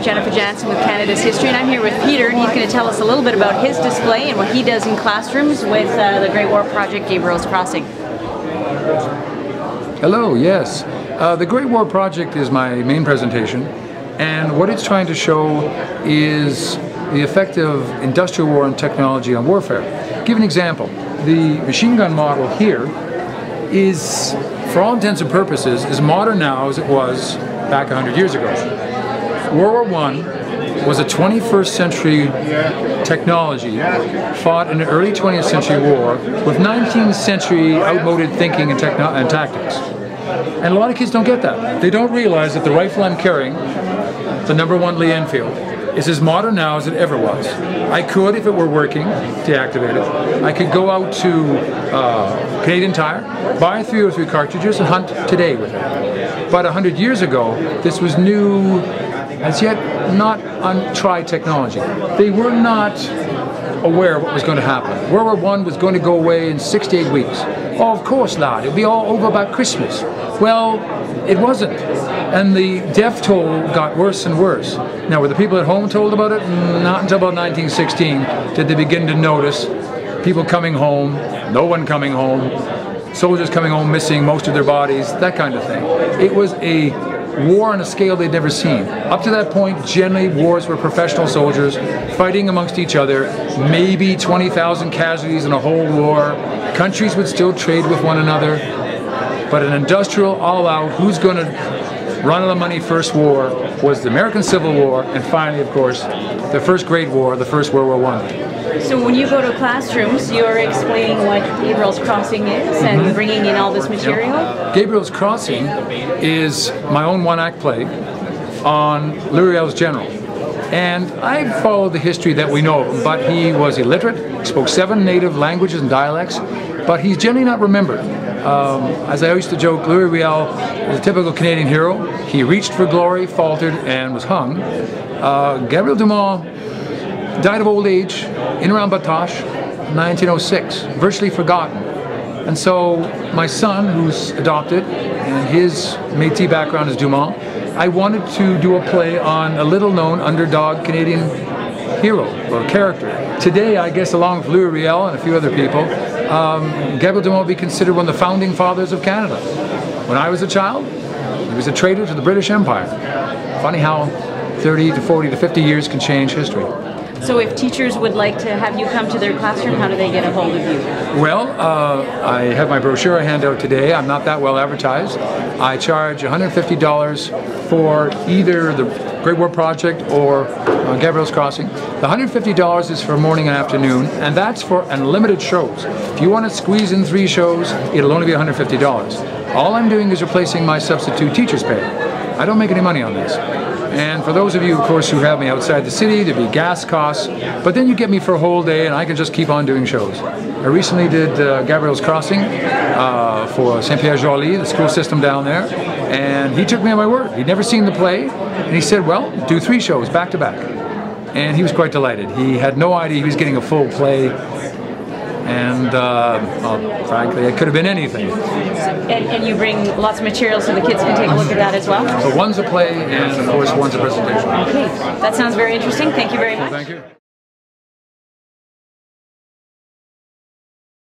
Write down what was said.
Jennifer Jansen with Canada's History, and I'm here with Peter, and he's going to tell us a little bit about his display and what he does in classrooms with the Great War Project, Gabriel's Crossing. Hello, yes. The Great War Project is my main presentation, and what it's trying to show is the effect of industrial war and technology on warfare. Give an example. The machine gun model here is, for all intents and purposes, as modern now as it was back 100 years ago. World War I was a 21st century technology fought in the early 20th century war with 19th century outmoded thinking and tactics. And a lot of kids don't get that. They don't realize that the rifle I'm carrying, the #1 Lee Enfield, is as modern now as it ever was. I could, if it were working, deactivate it. I could go out to Canadian Tire, buy 3 or 3 cartridges and hunt today with it. But 100 years ago, this was new, as yet not untried technology. They were not aware of what was going to happen. World War I was going to go away in 6 to 8 weeks. Oh, of course, lad, it'll be all over by Christmas. Well, it wasn't. And the death toll got worse and worse. Now, were the people at home told about it? Not until about 1916 did they begin to notice people coming home, no one coming home, soldiers coming home missing most of their bodies, that kind of thing. It was a war on a scale they'd never seen. Up to that point, generally, wars were professional soldiers fighting amongst each other, maybe 20,000 casualties in a whole war. Countries would still trade with one another, but an industrial, all-out, who's going to run out of money first war was the American Civil War, and finally, of course, the first Great War, the First World War I. So when you go to classrooms, you're explaining what Gabriel's Crossing is and bringing in all this material? Gabriel's Crossing is my own one-act play on Luriel's General. And I followed the history that we know of him, but he was illiterate, spoke 7 native languages and dialects, but he's generally not remembered. As I used to joke, Louis Riel is a typical Canadian hero. He reached for glory, faltered, and was hung. Gabriel Dumont died of old age in around Batoche, 1906, virtually forgotten. And so my son, who's adopted, and his Métis background is Dumont, I wanted to do a play on a little-known underdog Canadian hero or character. Today, I guess, along with Louis Riel and a few other people, Gabriel Dumont would be considered one of the founding fathers of Canada. When I was a child, he was a traitor to the British Empire. Funny how 30 to 40 to 50 years can change history. So if teachers would like to have you come to their classroom, how do they get a hold of you? Well, I have my brochure I hand out today. I'm not that well advertised. I charge $150 for either the Great War Project or Gabriel's Crossing. The $150 is for morning and afternoon, and that's for unlimited shows. If you want to squeeze in 3 shows, it'll only be $150. All I'm doing is replacing my substitute teacher's pay. I don't make any money on this. And for those of you, of course, who have me outside the city, there'd be gas costs, but then you get me for a whole day and I can just keep on doing shows. I recently did Gabriel's Crossing for Saint-Pierre-Joly, the school system down there, and he took me at my word. He'd never seen the play, and he said, well, do 3 shows back to back. And he was quite delighted. He had no idea he was getting a full play, and well, frankly, it could have been anything. And you bring lots of material so the kids can take a look at that as well? So one's a play, and of course, one's a presentation. Okay, that sounds very interesting. Thank you very much. Well, thank you.